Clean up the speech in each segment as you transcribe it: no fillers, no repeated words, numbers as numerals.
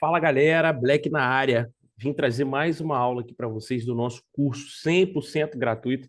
Fala galera, Black na área. Vim trazer mais uma aula aqui para vocês do nosso curso 100% gratuito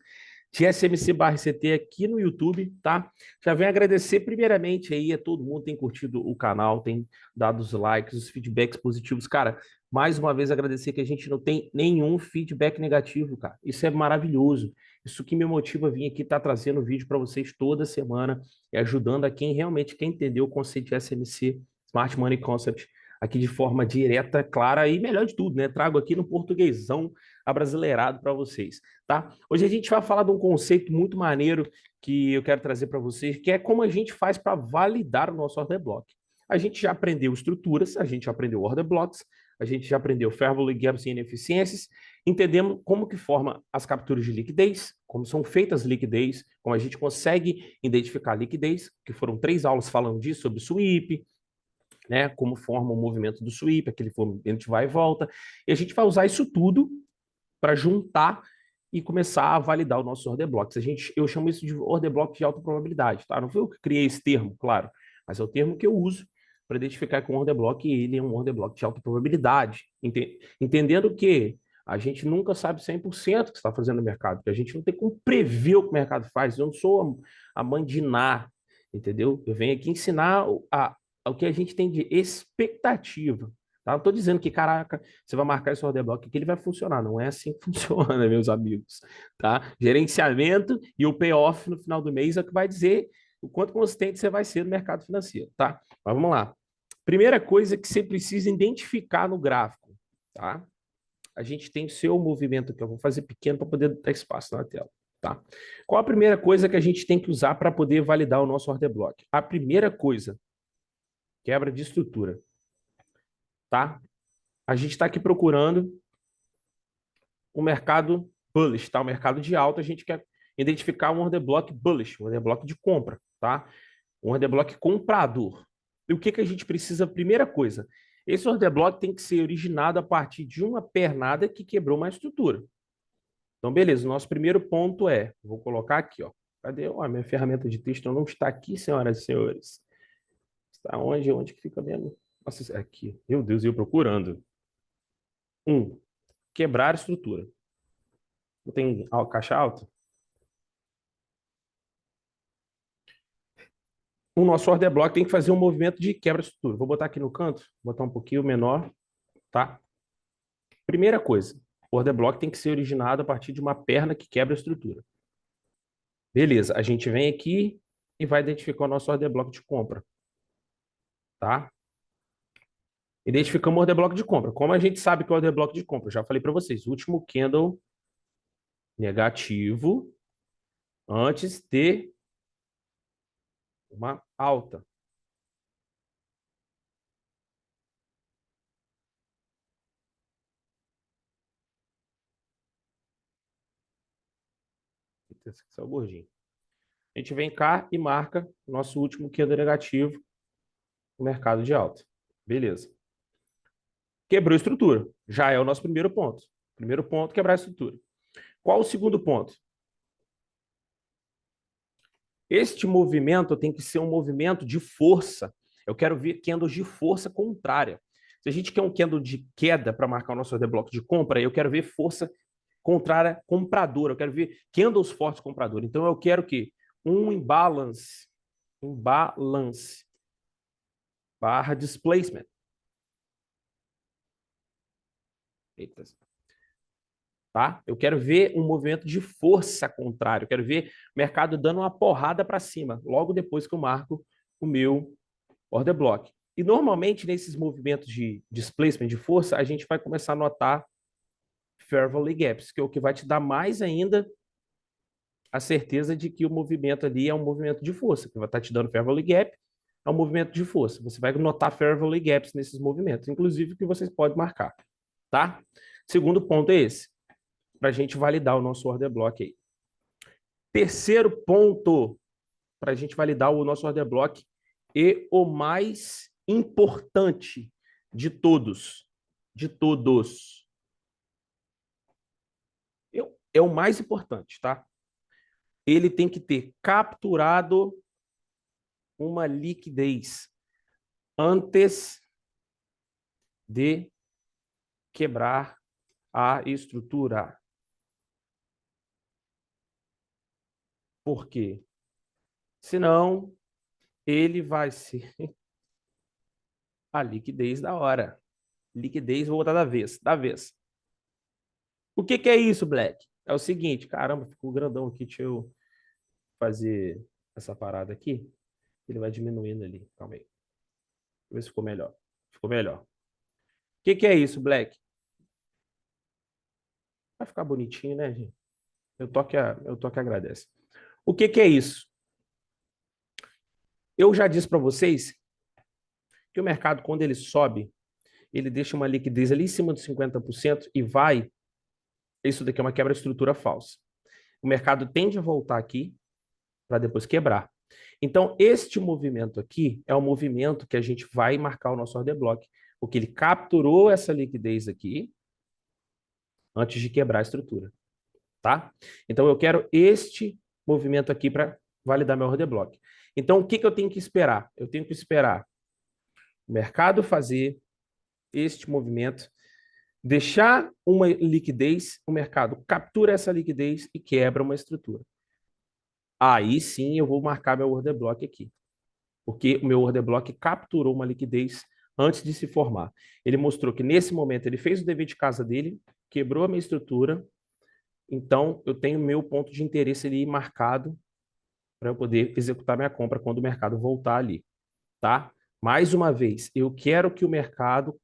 de SMC/CT aqui no YouTube, tá? Já venho agradecer primeiramente aí a todo mundo que tem curtido o canal, tem dado os likes, os feedbacks positivos. Cara, mais uma vez agradecer que a gente não tem nenhum feedback negativo, cara. Isso é maravilhoso. Isso que me motiva a vir aqui estar trazendo vídeo para vocês toda semana e ajudando a quem realmente quer entender o conceito de SMC, Smart Money Concept, aqui de forma direta, clara e melhor de tudo, né? Trago aqui no portuguesão abrasileirado para vocês, tá? Hoje a gente vai falar de um conceito muito maneiro que eu quero trazer para vocês, que é como a gente faz para validar o nosso order block. A gente já aprendeu estruturas, a gente já aprendeu order blocks, a gente já aprendeu fair value gaps e ineficiências, entendemos como que forma as capturas de liquidez, como são feitas liquidez, como a gente consegue identificar liquidez, que foram 3 aulas falando disso, sobre sweep, né, como forma o movimento do sweep, aquele movimento de vai e volta, e a gente vai usar isso tudo para juntar e começar a validar o nosso order blocks. Eu chamo isso de order block de alta probabilidade, tá? Não foi eu que criei esse termo, claro, mas é o termo que eu uso para identificar que um order block ele é um order block de alta probabilidade, entendendo que a gente nunca sabe 100% o que está fazendo no mercado, porque a gente não tem como prever o que o mercado faz. Eu não sou a mãe de Ná, entendeu? Eu venho aqui ensinar o que a gente tem de expectativa. Tá? Não estou dizendo que, caraca, você vai marcar esse order block que ele vai funcionar. Não é assim que funciona, meus amigos. Tá? Gerenciamento e o payoff no final do mês é o que vai dizer o quanto consistente você vai ser no mercado financeiro. Tá? Mas vamos lá. Primeira coisa que você precisa identificar no gráfico. Tá? A gente tem o seu movimento aqui. Eu vou fazer pequeno para poder dar espaço na tela. Tá? Qual a primeira coisa que a gente tem que usar para poder validar o nosso order block? A primeira coisa, quebra de estrutura. Tá? A gente está aqui procurando o mercado bullish, tá? O mercado de alta, a gente quer identificar um order block bullish, um order block de compra, tá? Um order block comprador. E o que que a gente precisa? Primeira coisa, esse order block tem que ser originado a partir de uma pernada que quebrou uma estrutura. Então, beleza, o nosso primeiro ponto é, vou colocar aqui, ó. Cadê? Ó, a minha ferramenta de texto não está aqui, senhoras e senhores. Está onde? Onde que fica mesmo? Nossa, aqui. Meu Deus, eu procurando. Quebrar a estrutura. Tem caixa alta? O nosso order block tem que fazer um movimento de quebra de estrutura. Vou botar aqui no canto, botar um pouquinho menor, tá? Primeira coisa, o order block tem que ser originado a partir de uma perna que quebra a estrutura. Beleza, a gente vem aqui e vai identificar o nosso order block de compra, tá? Identificamos o order block de compra. Como a gente sabe que é o order block de compra? Eu já falei para vocês, último candle negativo antes de uma alta. Esse é o gordinho. A gente vem cá e marca nosso último candle negativo no mercado de alta. Beleza. Quebrou a estrutura. Já é o nosso primeiro ponto. Primeiro ponto, quebrar a estrutura. Qual o segundo ponto? Este movimento tem que ser um movimento de força. Eu quero ver candles de força contrária. Se a gente quer um candle de queda para marcar o nosso order block de compra, eu quero ver força contrária compradora. Eu quero ver candles fortes compradores. Então eu quero que um imbalance barra displacement. Eita. Tá? Eu quero ver um movimento de força contrário. Eu quero ver o mercado dando uma porrada para cima, logo depois que eu marco o meu order block. E normalmente nesses movimentos de displacement, de força, a gente vai começar a notar fair value gaps, que é o que vai te dar mais ainda a certeza de que o movimento ali é um movimento de força, que vai estar te dando fair value gap, é um movimento de força. Você vai notar fair value gaps nesses movimentos, inclusive que vocês podem marcar, tá? Segundo ponto é esse, para a gente validar o nosso order block aí. Terceiro ponto, para a gente validar o nosso order block, e o mais importante de todos, é o mais importante, tá? Ele tem que ter capturado uma liquidez antes de quebrar a estrutura. Por quê? Senão, ele vai ser a liquidez da hora. Liquidez volta da vez, da vez. O que que é isso, Black? É o seguinte, caramba, ficou grandão aqui, deixa eu fazer essa parada aqui. Ele vai diminuindo ali, calma aí. Deixa eu ver se ficou melhor. Ficou melhor. O que que é isso, Black? Vai ficar bonitinho, né, gente? Eu tô que agradece. O que que é isso? Eu já disse para vocês que o mercado, quando ele sobe, ele deixa uma liquidez ali em cima dos 50% e vai. Isso daqui é uma quebra-estrutura falsa. O mercado tende a voltar aqui para depois quebrar. Então, este movimento aqui é o movimento que a gente vai marcar o nosso order block, porque ele capturou essa liquidez aqui antes de quebrar a estrutura, tá? Então, eu quero este movimento aqui para validar meu order block. Então, o que que eu tenho que esperar? Eu tenho que esperar o mercado fazer este movimento, deixar uma liquidez, o mercado captura essa liquidez e quebra uma estrutura. Aí sim eu vou marcar meu order block aqui, porque o meu order block capturou uma liquidez antes de se formar. Ele mostrou que nesse momento ele fez o dever de casa dele, quebrou a minha estrutura, então eu tenho meu ponto de interesse ali marcado para eu poder executar minha compra quando o mercado voltar ali, tá? Mais uma vez, eu quero que o mercado,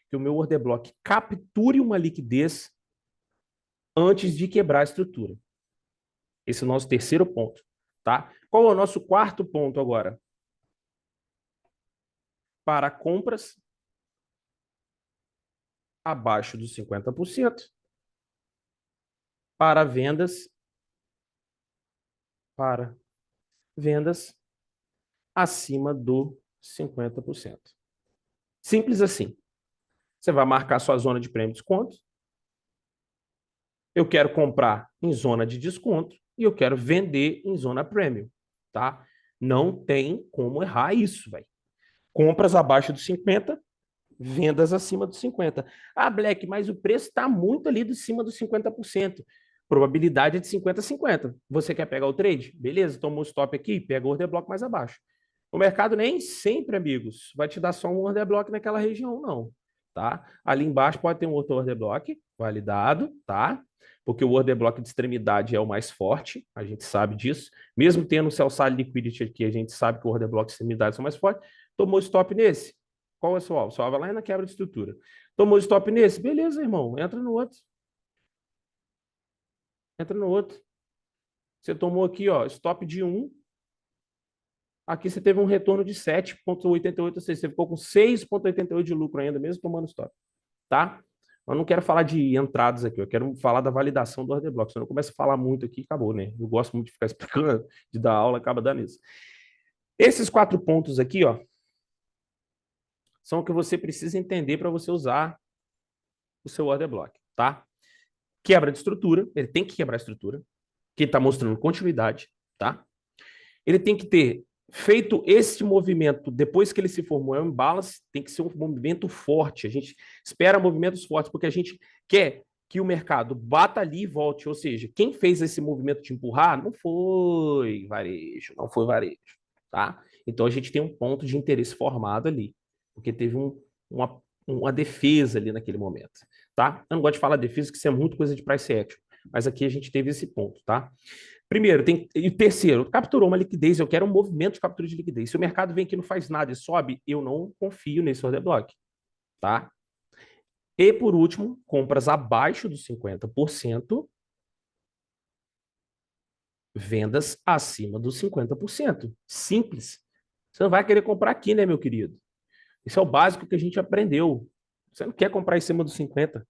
que o meu order block capture uma liquidez antes de quebrar a estrutura. Esse é o nosso terceiro ponto, tá? Qual é o nosso quarto ponto agora? Para compras abaixo dos 50%, para vendas acima do 50%. Simples assim. Você vai marcar sua zona de prêmio de desconto. Eu quero comprar em zona de desconto e eu quero vender em zona premium, tá? Não tem como errar isso, velho. Compras abaixo dos 50, vendas acima dos 50. Ah, Black, mas o preço está muito ali de cima dos 50%. Probabilidade é de 50-50. Você quer pegar o trade? Beleza, toma o stop aqui, pega o order block mais abaixo. O mercado nem sempre, amigos, vai te dar só um order block naquela região, não. Tá? Ali embaixo pode ter um outro order block validado, tá? Porque o order block de extremidade é o mais forte, a gente sabe disso. Mesmo tendo o sell side liquidity aqui, a gente sabe que o order block de extremidade são mais fortes. Tomou stop nesse? Qual é o seu alvo? Seu alvo é lá na quebra de estrutura. Tomou stop nesse? Beleza, irmão, entra no outro. Entra no outro. Você tomou aqui, ó, stop de 1. Aqui você teve um retorno de 7,88, ou seja, você ficou com 6,88 de lucro ainda, mesmo tomando stop. Tá? Eu não quero falar de entradas aqui, eu quero falar da validação do order block. Se eu não começo a falar muito aqui, acabou, né? Eu gosto muito de ficar explicando, de dar aula, acaba dando isso. Esses 4 pontos aqui, ó, são o que você precisa entender para você usar o seu order block, tá? Quebra de estrutura, ele tem que quebrar a estrutura, que está mostrando continuidade, tá? Ele tem que ter feito esse movimento depois que ele se formou, é um imbalance, tem que ser um movimento forte. A gente espera movimentos fortes porque a gente quer que o mercado bata ali e volte. Ou seja, quem fez esse movimento de empurrar não foi varejo, não foi varejo, tá? Então a gente tem um ponto de interesse formado ali, porque teve uma defesa ali naquele momento, tá? Eu não gosto de falar defesa, porque isso é muito coisa de price action, mas aqui a gente teve esse ponto, tá? Primeiro, e o terceiro, capturou uma liquidez, eu quero um movimento de captura de liquidez. Se o mercado vem aqui e não faz nada e sobe, eu não confio nesse order block, tá? E por último, compras abaixo dos 50%, vendas acima dos 50%. Simples. Você não vai querer comprar aqui, né, meu querido? Isso é o básico que a gente aprendeu. Você não quer comprar em cima dos 50%.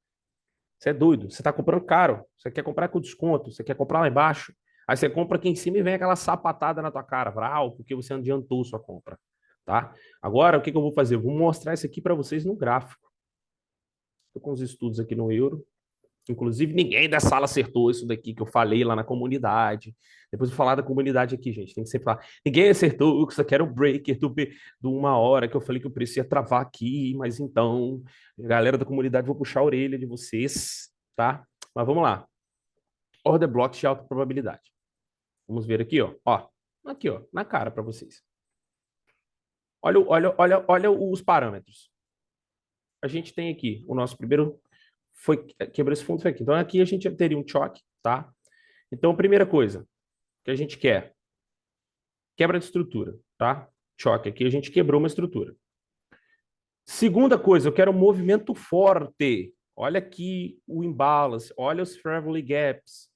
Você é doido. Você está comprando caro. Você quer comprar com desconto. Você quer comprar lá embaixo. Aí você compra aqui em cima e vem aquela sapatada na tua cara, Vral, porque você adiantou sua compra, tá? Agora, o que que eu vou fazer? Eu vou mostrar isso aqui para vocês no gráfico. Estou com os estudos aqui no euro Inclusive, ninguém da sala acertou isso daqui que eu falei lá na comunidade. Depois eu vou falar da comunidade aqui, gente. Tem que sempre falar. Ninguém acertou que isso aqui era o breaker do 1 hora, que eu falei que o preço ia travar aqui, mas então, galera da comunidade, vou puxar a orelha de vocês, tá? Mas vamos lá. Order block de alta probabilidade. Vamos ver aqui, ó. Ó, aqui, ó, na cara para vocês. Olha os parâmetros. A gente tem aqui o nosso primeiro foi quebrou esse fundo foi aqui. Então aqui a gente teria um choque, tá? Então primeira coisa que a gente quer, quebra de estrutura, tá? Choque aqui a gente quebrou uma estrutura. Segunda coisa, eu quero um movimento forte. Olha aqui o imbalance, olha os Fibonacci gaps.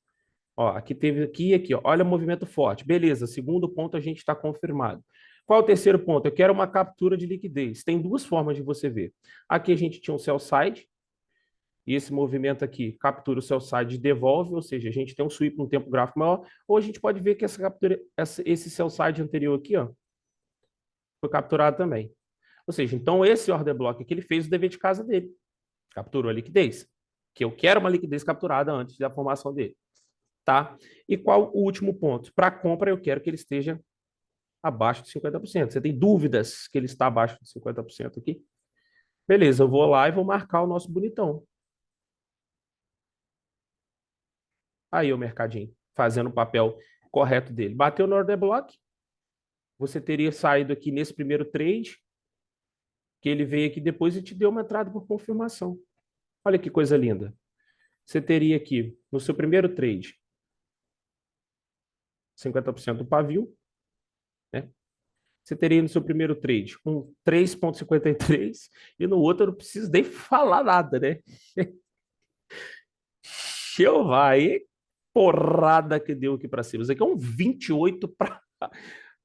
Ó, aqui teve aqui, ó. Olha o movimento forte. Beleza, segundo ponto a gente está confirmado. Qual é o terceiro ponto? Eu quero uma captura de liquidez. Tem duas formas de você ver. Aqui a gente tinha um sell side, e esse movimento aqui captura o sell side e devolve, ou seja, a gente tem um sweep no tempo gráfico maior, ou a gente pode ver que essa captura, esse sell side anterior aqui, ó, foi capturado também. Ou seja, então esse order block aqui, ele fez o dever de casa dele. Capturou a liquidez. Que eu quero uma liquidez capturada antes da formação dele. Tá? E qual o último ponto? Para compra, eu quero que ele esteja abaixo de 50%. Você tem dúvidas que ele está abaixo de 50% aqui? Beleza, eu vou lá e vou marcar o nosso bonitão. Aí o mercadinho, fazendo o papel correto dele. Bateu no order block, você teria saído aqui nesse primeiro trade, que ele veio aqui depois e te deu uma entrada por confirmação. Olha que coisa linda. Você teria aqui, no seu primeiro trade, 50% do pavio, né? Você teria no seu primeiro trade um 3,53 e no outro eu não preciso nem falar nada, né? Vai, porrada que deu aqui para cima. Isso aqui é um 28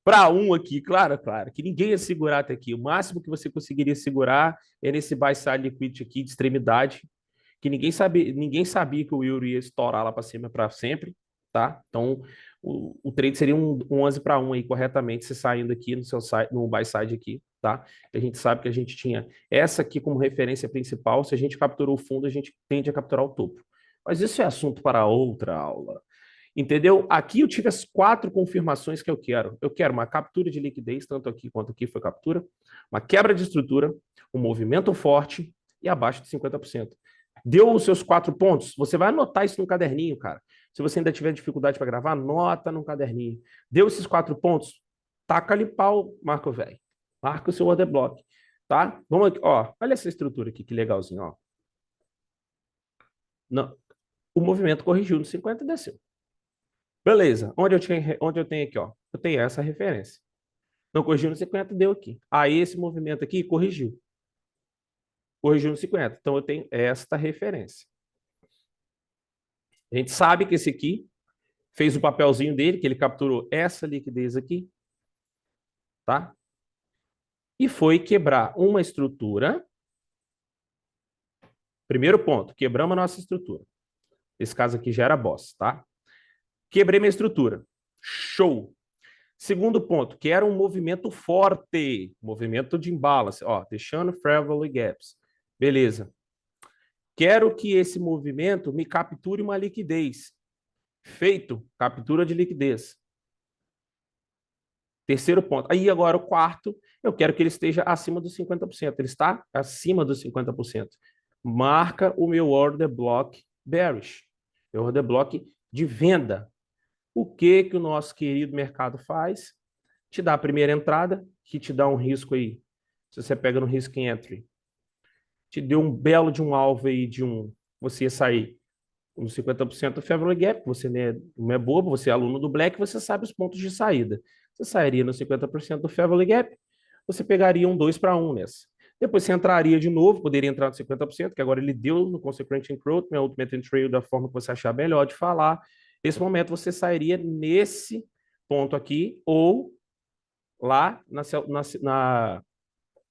para 1 aqui, claro, que ninguém ia segurar até aqui. O máximo que você conseguiria segurar é nesse buy side liquidity aqui de extremidade, que ninguém sabia que o euro ia estourar lá para cima para sempre, tá? Então, o trade seria um 11 para 1 aí, corretamente, você saindo aqui no seu site, no buy side aqui, tá? A gente sabe que a gente tinha essa aqui como referência principal, se a gente capturou o fundo, a gente tende a capturar o topo. Mas isso é assunto para outra aula. Entendeu? Aqui eu tive as 4 confirmações que eu quero. Eu quero uma captura de liquidez, tanto aqui quanto aqui foi captura, uma quebra de estrutura, um movimento forte e abaixo de 50%. Deu os seus 4 pontos? Você vai anotar isso no caderninho, cara. Se você ainda tiver dificuldade para gravar, anota no caderninho. Deu esses 4 pontos? Taca ali pau, marca o velho. Marca o seu order block, tá? Vamos aqui, ó. Olha essa estrutura aqui, que legalzinho, ó. Não, o movimento corrigiu no 50 e desceu. Beleza. Onde eu tenho aqui, ó? Eu tenho essa referência. Não corrigiu no 50, deu aqui. Aí esse movimento aqui corrigiu. Corrigiu no 50. Então eu tenho esta referência. A gente sabe que esse aqui fez o papelzinho dele, que ele capturou essa liquidez aqui, tá? E foi quebrar uma estrutura. Primeiro ponto, quebramos a nossa estrutura. Esse caso aqui já era boss, tá? Quebrei minha estrutura. Show! Segundo ponto, que era um movimento forte, movimento de imbalance, ó, deixando Fibonacci gaps. Beleza. Quero que esse movimento me capture uma liquidez. Feito, captura de liquidez. Terceiro ponto. Aí agora o quarto, eu quero que ele esteja acima dos 50%. Ele está acima dos 50%. Marca o meu order block bearish. Meu order block de venda. O que o nosso querido mercado faz? Te dá a primeira entrada, que te dá um risco aí. Se você pega no risk entry, te deu um belo de um alvo aí de você ia sair com 50% do Fibonacci Gap, você não é bobo, você é aluno do Black, você sabe os pontos de saída. Você sairia no 50% do Fibonacci Gap, você pegaria um 2 para 1 nessa. Depois você entraria de novo, poderia entrar no 50%, que agora ele deu no Consequent Encroachment, Ultimate Entry da forma que você achar melhor de falar. Nesse momento você sairia nesse ponto aqui, ou lá na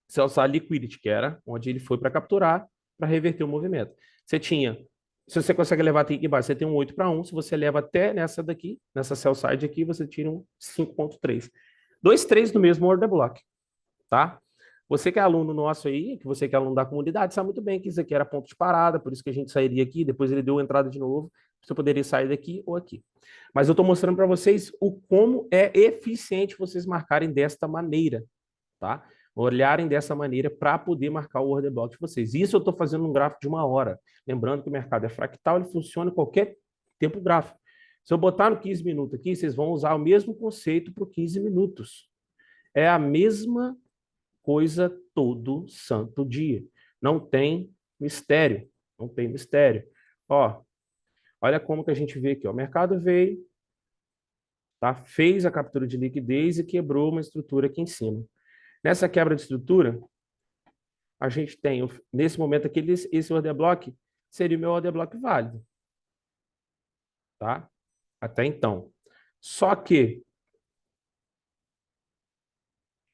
Sell Side Liquidity, que era onde ele foi para capturar, para reverter o movimento. Você tinha, se você consegue levar até aqui embaixo, você tem um 8 para 1, se você leva até nessa daqui, nessa Sell Side aqui, você tira um 5,3. 2 trades no mesmo order block, tá? Você que é aluno nosso aí, que você que é aluno da comunidade, sabe muito bem que isso aqui era ponto de parada, por isso que a gente sairia aqui, depois ele deu entrada de novo, você poderia sair daqui ou aqui. Mas eu estou mostrando para vocês o como é eficiente vocês marcarem desta maneira, tá? Olharem dessa maneira para poder marcar o order block de vocês. Isso eu estou fazendo um gráfico de 1 hora. Lembrando que o mercado é fractal, ele funciona em qualquer tempo gráfico. Se eu botar no 15 minutos aqui, vocês vão usar o mesmo conceito para 15 minutos. É a mesma coisa todo santo dia. Não tem mistério. Não tem mistério. Ó, olha como que a gente vê aqui. Ó. O mercado veio, tá? Fez a captura de liquidez e quebrou uma estrutura aqui em cima. Nessa quebra de estrutura, a gente tem, nesse momento aqui, esse order block seria o meu order block válido. Tá? Até então. Só que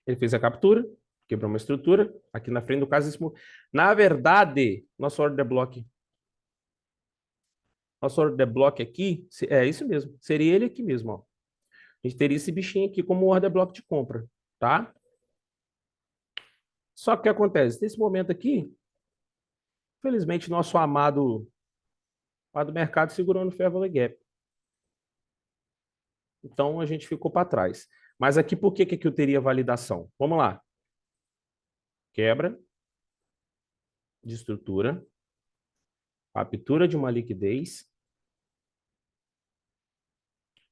ele fez a captura, quebrou uma estrutura, aqui na frente do caso, na verdade, nosso order block aqui, é isso mesmo, seria ele aqui mesmo, ó. A gente teria esse bichinho aqui como order block de compra, tá? Só que o que acontece? Nesse momento aqui, infelizmente, nosso amado mercado segurou no Fair Value Gap. Então, a gente ficou para trás. Mas aqui, por que que eu teria validação? Vamos lá. Quebra de estrutura, captura de uma liquidez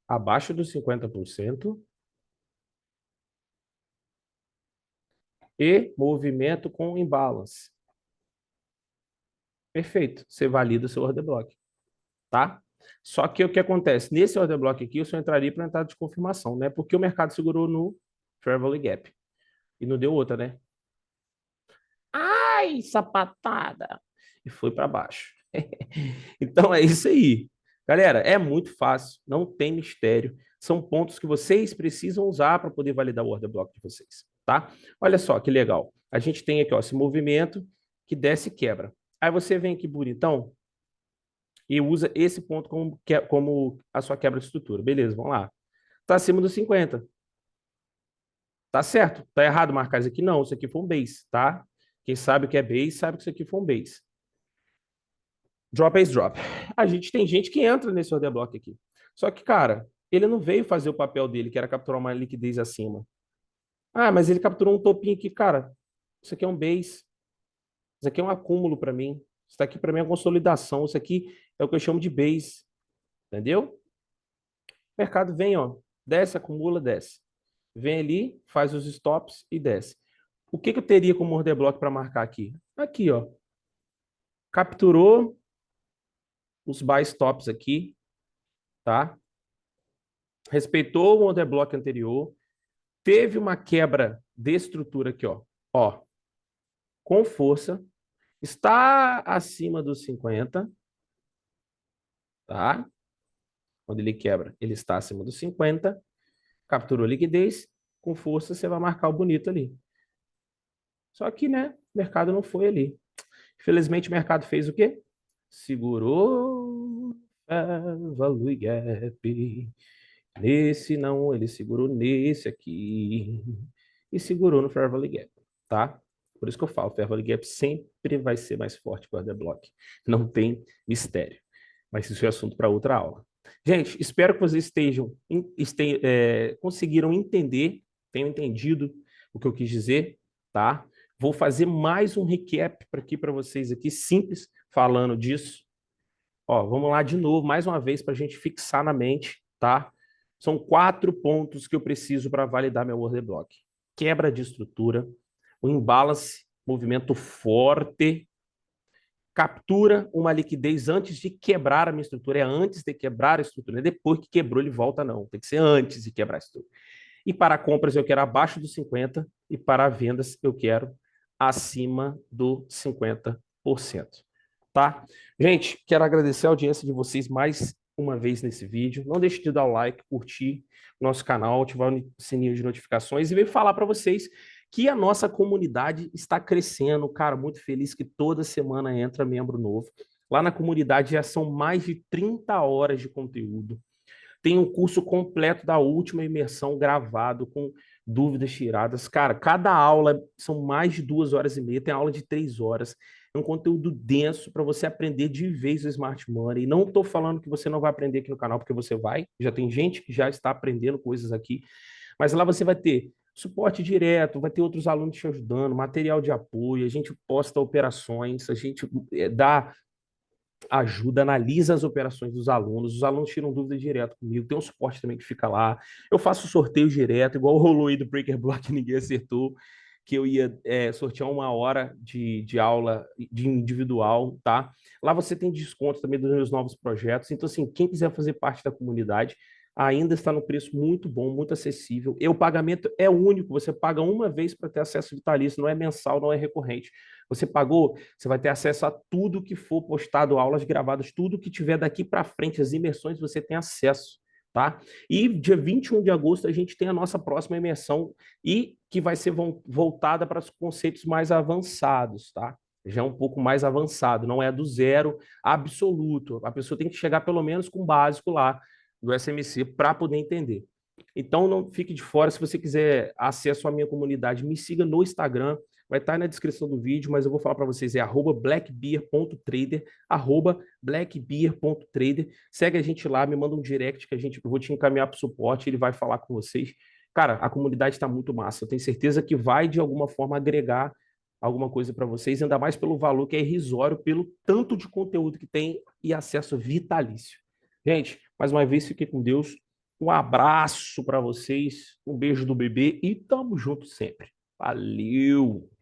abaixo dos 50% e movimento com imbalance. Perfeito, você valida o seu order block, tá? Só que o que acontece? Nesse order block aqui, eu só entraria para entrada de confirmação, né? Porque o mercado segurou no Fair Value Gap e não deu outra, né? Ai, sapatada! E foi para baixo. Então é isso aí. Galera, é muito fácil, não tem mistério. São pontos que vocês precisam usar para poder validar o order block de vocês, tá? Olha só que legal. A gente tem aqui ó, esse movimento que desce e quebra. Aí você vem aqui bonitão e usa esse ponto como a sua quebra de estrutura. Beleza, vamos lá. Está acima dos 50. Tá certo? Tá errado marcar isso aqui? Não, isso aqui foi um base, tá? Quem sabe o que é base, sabe que isso aqui foi um base. Drop is drop. A gente tem gente que entra nesse order block aqui. Só que, cara, ele não veio fazer o papel dele, que era capturar uma liquidez acima. Ah, mas ele capturou um topinho aqui, cara. Isso aqui é um base. Isso aqui é um acúmulo para mim. Isso aqui para mim é consolidação. Isso aqui é o que eu chamo de base. Entendeu? O mercado vem, ó, desce, acumula, desce. Vem ali, faz os stops e desce. O que que eu teria como order block para marcar aqui? Aqui, ó. Capturou os buy stops aqui, tá? Respeitou o order block anterior, teve uma quebra de estrutura aqui, ó, com força, está acima dos 50, tá? Quando ele quebra, ele está acima dos 50, capturou liquidez, com força você vai marcar o bonito ali. Só que, né, o mercado não foi ali. Infelizmente, o mercado fez o quê? Segurou Value Gap. Nesse não, ele segurou nesse aqui. E segurou no Fair Value Gap, tá? Por isso que eu falo, Fair Value Gap sempre vai ser mais forte que o Order Block. Não tem mistério. Mas isso é assunto para outra aula. Gente, espero que vocês conseguiram entender, tenham entendido o que eu quis dizer, tá? Vou fazer mais um recap aqui para vocês aqui, simples, falando disso. Ó, vamos lá de novo, mais uma vez, para a gente fixar na mente, tá? São 4 pontos que eu preciso para validar meu order block. Quebra de estrutura, o imbalance, movimento forte, captura uma liquidez antes de quebrar a minha estrutura. É antes de quebrar a estrutura, não é depois que quebrou ele volta, não. Tem que ser antes de quebrar a estrutura. E para compras eu quero abaixo dos 50 e para vendas eu quero acima do 50%. Tá? Gente, quero agradecer a audiência de vocês mais uma vez nesse vídeo. Não deixe de dar o like, curtir o nosso canal, ativar o sininho de notificações e veio falar para vocês que a nossa comunidade está crescendo. Cara, muito feliz que toda semana entra membro novo. Lá na comunidade já são mais de 30 horas de conteúdo. Tem um curso completo da última imersão gravado com dúvidas tiradas. Cara, cada aula são mais de 2 horas e meia, tem aula de 3 horas. É um conteúdo denso para você aprender de vez o Smart Money. E não estou falando que você não vai aprender aqui no canal, porque você vai. Já tem gente que já está aprendendo coisas aqui. Mas lá você vai ter suporte direto, vai ter outros alunos te ajudando, material de apoio, a gente posta operações, a gente dá ajuda, analisa as operações dos alunos, os alunos tiram dúvidas direto comigo, tem um suporte também que fica lá, eu faço sorteio direto, igual rolou aí do Breaker Block que ninguém acertou, que eu ia sortear 1 hora de aula de individual, tá? Lá você tem desconto também dos meus novos projetos, então assim, quem quiser fazer parte da comunidade, ainda está no preço muito bom, muito acessível, e o pagamento é único, você paga uma vez para ter acesso vitalício, não é mensal, não é recorrente. Você pagou, você vai ter acesso a tudo que for postado, aulas gravadas, tudo que tiver daqui para frente, as imersões, você tem acesso, tá? E dia 21 de agosto a gente tem a nossa próxima imersão e que vai ser voltada para os conceitos mais avançados, tá? Já é um pouco mais avançado, não é do zero absoluto. A pessoa tem que chegar pelo menos com o básico lá do SMC para poder entender. Então não fique de fora. Se você quiser acesso à minha comunidade, me siga no Instagram, vai estar na descrição do vídeo, mas eu vou falar para vocês, é @blackbeer.trader, @blackbeer.trader. Segue a gente lá, me manda um direct que eu vou te encaminhar para o suporte, ele vai falar com vocês. Cara, a comunidade está muito massa, eu tenho certeza que vai de alguma forma agregar alguma coisa para vocês, ainda mais pelo valor que é irrisório, pelo tanto de conteúdo que tem e acesso vitalício. Gente, mais uma vez, fique com Deus. Um abraço para vocês, um beijo do bebê e tamo junto sempre. Valeu!